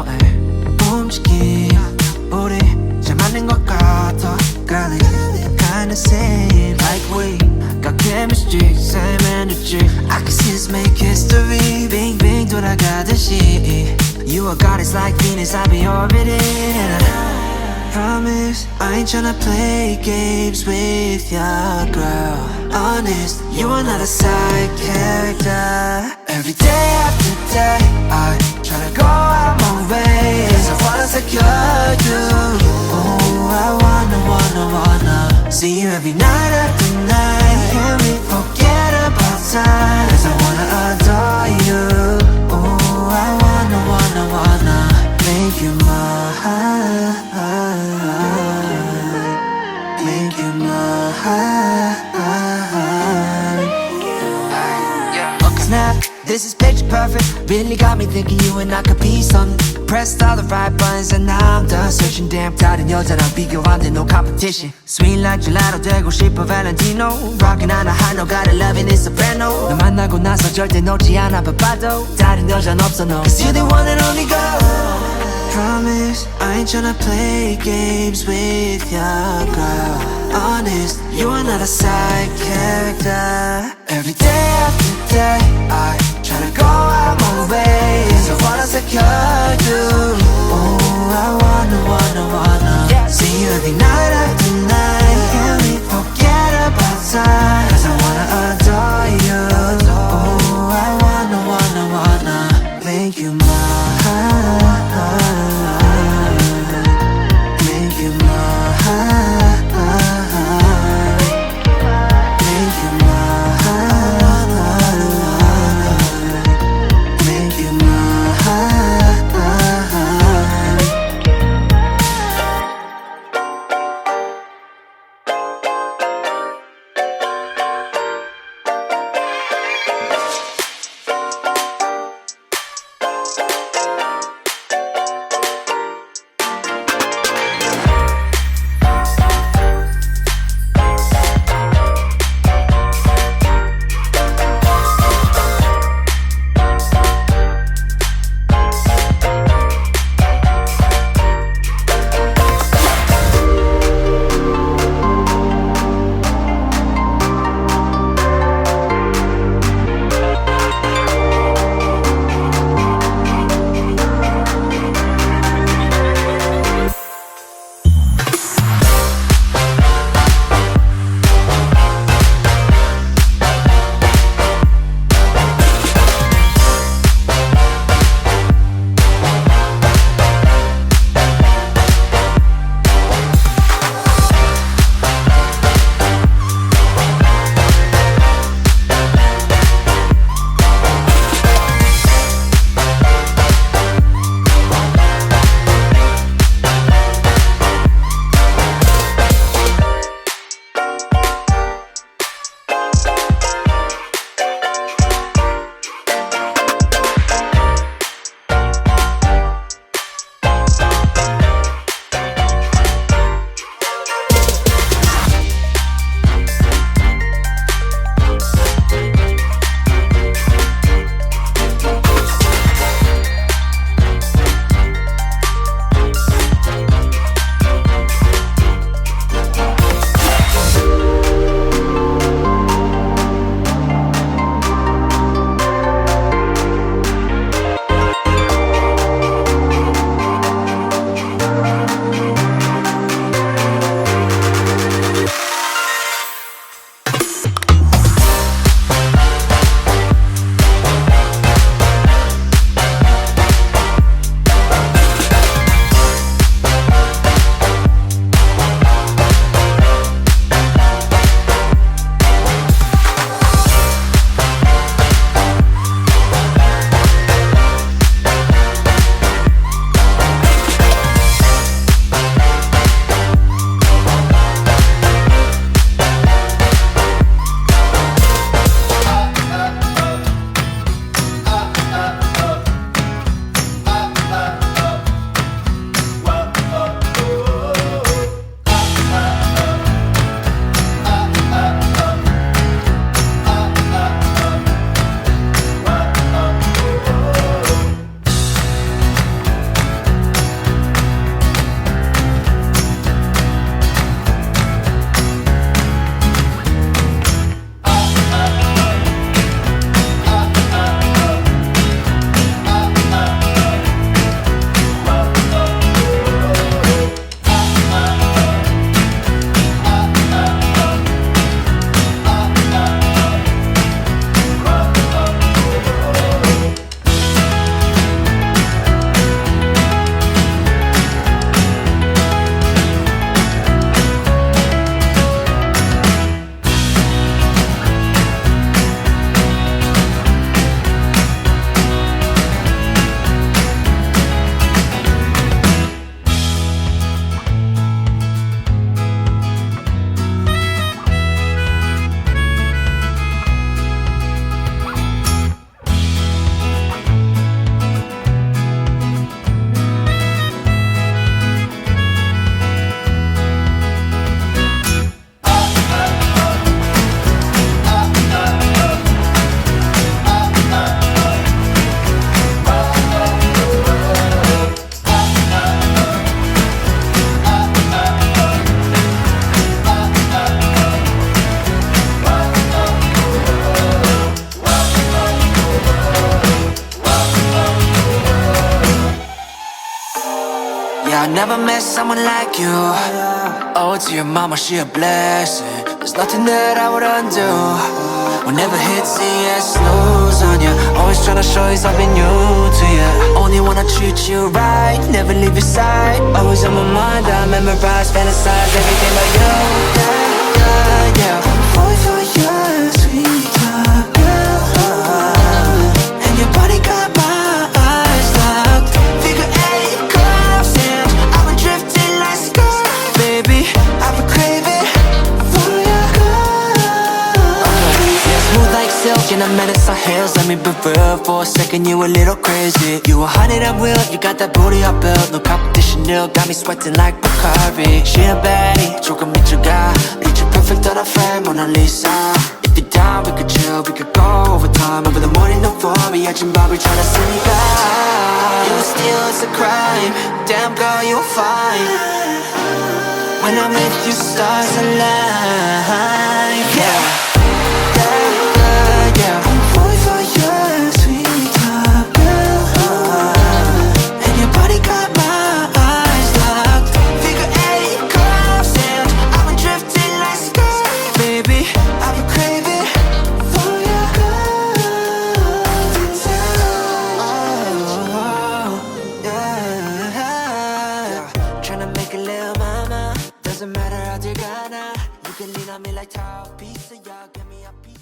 너의 움직임 우리 잘 맞는 것 같아 Girl, kinda seem like we got chemistry, same energy I can see us make history Bing bing 돌아가듯이 You are goddess like Venus, I'll be orbiting and I promise I ain't tryna play games with ya, girl Honest, you are not a side character Every day after day I tryna go out my way Cause I wanna secure you Oh, I wanna see you every night after night Can we forget about time Cause I wanna adore you Oh, I wanna make you mine Make you mine Snap, this is picture perfect Really got me thinking you and I could be something Pressed all the right buttons and now I'm done searching Damn 다른 여자랑 비교 안 돼 no competition Sweet like gelato 되고 싶어 Valentino Rockin' on a high note got it loving it soprano 너 만나고 나서 절대 놓지 않아 바빠도 다른 여자는 없어 no Cause you're the one and only girl Promise I ain't tryna play games with ya girl Honest, you are not a side character Every day after day I tryna go out my way Cause I wanna secure you Oh, I wanna see you every night after night Can we forget about time Cause I wanna adore you Oh, I wanna make you mine Make you mine never met someone like you. Oh, to your mama, she a blessing. There's nothing that I would undo. We'll never hit C and snooze on you. Always tryna show you something new to you. Only wanna treat you right, never leave your side. Always on my mind, I memorize, fantasize everything but you. Yeah, yeah, yeah. Fall for your sweetheart, yeah. And your body got my eyes locked. Figure eight curves and I've been drifting like skirt. Baby, I've been craving for your girl. Yeah, smooth like silk and I'm at our heels. Let me be real for a second, you a little crazy. You 100 at will, you got that booty I built. No competition, nil, got me sweating like Bacardi. She a baddie, 조금 미쳐가. Picture perfect on a frame, Mona Lisa. If you're down, we could chill, we could go overtime. Over the morning, no for me, 아침 밥을 tryna see me guy. You steal, it's a crime. Damn girl, you're fine. When I'm with you, stars align. Yeah, yeah, yeah, yeah. I'm falling for your sweetheart, girl. And your body got my eyes locked. Figure eight curves and I've been drifting like skirt. Baby, I've been craving for your girl. Yeah, tryna make a little mama. Doesn't matter how they gonna. You can lean on me like top pizza, y'all give me a piece.